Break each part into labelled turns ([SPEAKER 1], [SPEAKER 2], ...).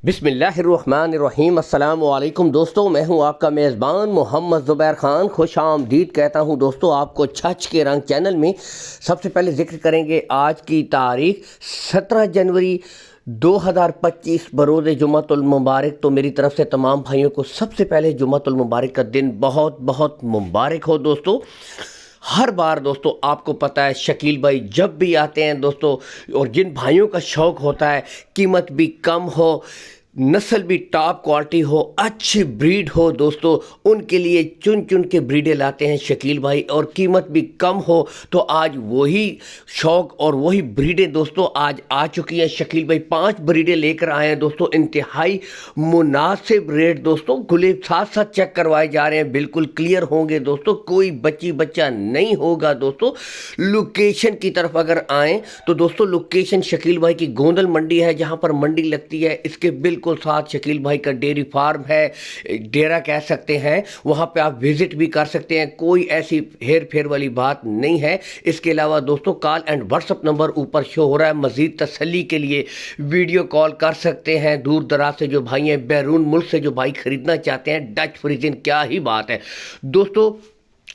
[SPEAKER 1] बिस्मिल्लाहिर्रहमानिर्रहीम। अस्सलाम वालेकुम दोस्तों, मैं हूं आपका मेज़बान मोहम्मद ज़ुबैर ख़ान। खुश आमदीद कहता हूं दोस्तों आपको छछ के रंग चैनल में। सबसे पहले ज़िक्र करेंगे आज की तारीख़ 17 जनवरी 2025 बरोज़ जुम्मतुल मुबारक। तो मेरी तरफ़ से तमाम भाइयों को सबसे पहले जुम्मतुल मुबारक का दिन बहुत बहुत मुबारक हो दोस्तों। हर बार दोस्तों आपको पता है शकील भाई जब भी आते हैं दोस्तों, और जिन भाइयों का शौक़ होता है कीमत भी कम हो, नस्ल भी टॉप क्वालिटी हो, अच्छी ब्रीड हो दोस्तों, उनके लिए चुन चुन के ब्रीडें लाते हैं शकील भाई, और कीमत भी कम हो। तो आज वही शौक़ और वही ब्रीडें दोस्तों आज आ चुकी हैं। शकील भाई 5 ब्रीडें लेकर आए हैं दोस्तों, इंतहाई मुनासिब रेट दोस्तों। खुले साथ साथ चेक करवाए जा रहे हैं, बिल्कुल क्लियर होंगे दोस्तों, कोई बच्चा नहीं होगा दोस्तों। लोकेशन की तरफ अगर आएँ तो दोस्तों लोकेशन शकील भाई की गोंदल मंडी है, जहाँ पर मंडी लगती है। इसके बिल्कुल साथ शकील भाई का डेयरी फार्म है, डेरा कह सकते हैं। वहाँ पे आप विजिट भी कर सकते हैं, कोई ऐसी हेर फेर वाली बात नहीं है। इसके अलावा दोस्तों कॉल एंड व्हाट्सअप नंबर ऊपर शो हो रहा है, मज़ीद तसल्ली के लिए वीडियो कॉल कर सकते हैं। दूर दराज से जो भाई हैं, बैरून मुल्क से जो भाई ख़रीदना चाहते हैं, डच फ्रीजन, क्या ही बात है दोस्तों।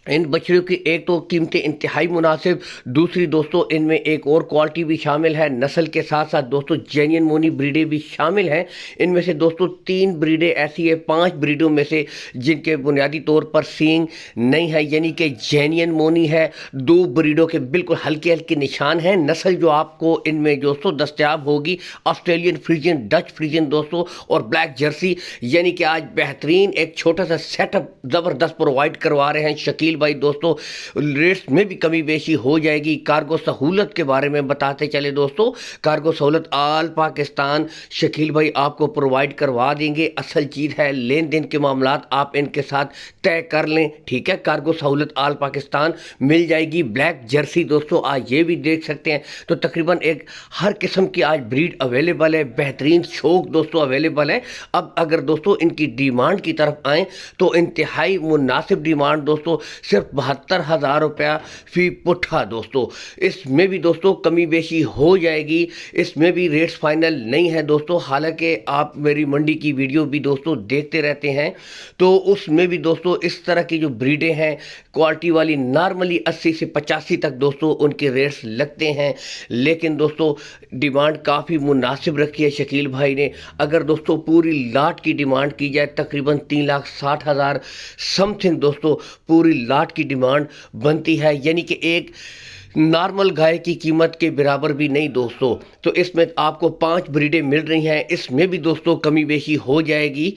[SPEAKER 1] इन बछड़ों की एक तो कीमतें इंतहाई मुनासिब, दूसरी दोस्तों इनमें एक और क्वालिटी भी शामिल है। नस्ल के साथ साथ दोस्तों जेन्युइन मोनी ब्रीडें भी शामिल हैं। इनमें से दोस्तों 3 ब्रीडें ऐसी है 5 ब्रीडों में से जिनके बुनियादी तौर पर सींग नहीं है, यानी कि जेन्युइन मोनी है। 2 ब्रीडों के बिल्कुल हल्के हल्के निशान हैं। नस्ल जो आपको इनमें दोस्तों दस्तयाब होगी ऑस्ट्रेलियन फ्रीजन, डच फ्रीजन दोस्तों, और ब्लैक जर्सी। यानी कि आज बेहतरीन एक छोटा सा सेटअप ज़बरदस्त प्रोवाइड करवा रहे हैं शकील भाई दोस्तों। रेट्स में भी कमी बेशी हो जाएगी। कार्गो सहूलत के बारे में बताते चले दोस्तों, कार्गो सहूलत आल पाकिस्तान शकील भाई आपको प्रोवाइड करवा देंगे। असल चीज़ है लेन देन के मामलात आप इनके साथ तय कर लें, ठीक है। कार्गो सहूलत आल पाकिस्तान मिल जाएगी। ब्लैक जर्सी दोस्तों आज ये भी देख सकते हैं। तो तकरीबन एक हर किस्म की आज ब्रीड अवेलेबल है, बेहतरीन शौक दोस्तों अवेलेबल है। अब अगर दोस्तों इनकी डिमांड की तरफ आएँ तो इंतहाई मुनासिब डिमांड दोस्तों, सिर्फ 72,000 रुपया फी पुट्ठा दोस्तों। इसमें भी दोस्तों कमी बेशी हो जाएगी, इसमें भी रेट्स फाइनल नहीं है दोस्तों। हालांकि आप मेरी मंडी की वीडियो भी दोस्तों देखते रहते हैं, तो उसमें भी दोस्तों इस तरह की जो ब्रीडें हैं क्वालिटी वाली, नॉर्मली 80 से 85 तक दोस्तों उनके रेट्स लगते हैं। लेकिन दोस्तों डिमांड काफ़ी मुनासिब रखी है शकील भाई ने। अगर दोस्तों पूरी लाट की डिमांड की जाए तकरीबन 3,60,000 समथिंग दोस्तों पूरी लाट की डिमांड बनती है, यानी कि एक नॉर्मल गाय की कीमत के बराबर भी नहीं दोस्तों। तो इसमें आपको 5 ब्रीडें मिल रही हैं, इसमें भी दोस्तों कमी बेशी हो जाएगी,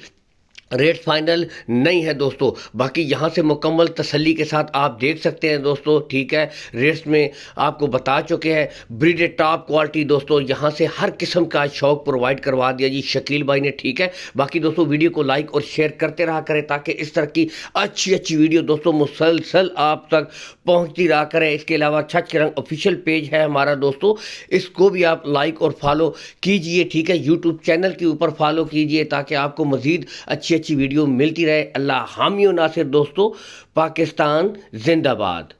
[SPEAKER 1] रेट फाइनल नहीं है दोस्तों। बाकी यहाँ से मुकम्मल तसल्ली के साथ आप देख सकते हैं दोस्तों, ठीक है। रेट्स में आपको बता चुके हैं, ब्रीडेड टॉप क्वालिटी दोस्तों। यहाँ से हर किस्म का शौक प्रोवाइड करवा दिया जी शकील भाई ने, ठीक है। बाकी दोस्तों वीडियो को लाइक और शेयर करते रहा करें, ताकि इस तरह की अच्छी वीडियो दोस्तों मुसलसल आप तक पहुँचती रहा करें। इसके अलावा छछ के रंग ऑफिशियल पेज है हमारा दोस्तों, इसको भी आप लाइक और फॉलो कीजिए, ठीक है। यूट्यूब चैनल के ऊपर फॉलो कीजिए ताकि आपको मज़ीद अच्छी वीडियो मिलती रहे। अल्लाह हामी नासिर दोस्तों, पाकिस्तान जिंदाबाद।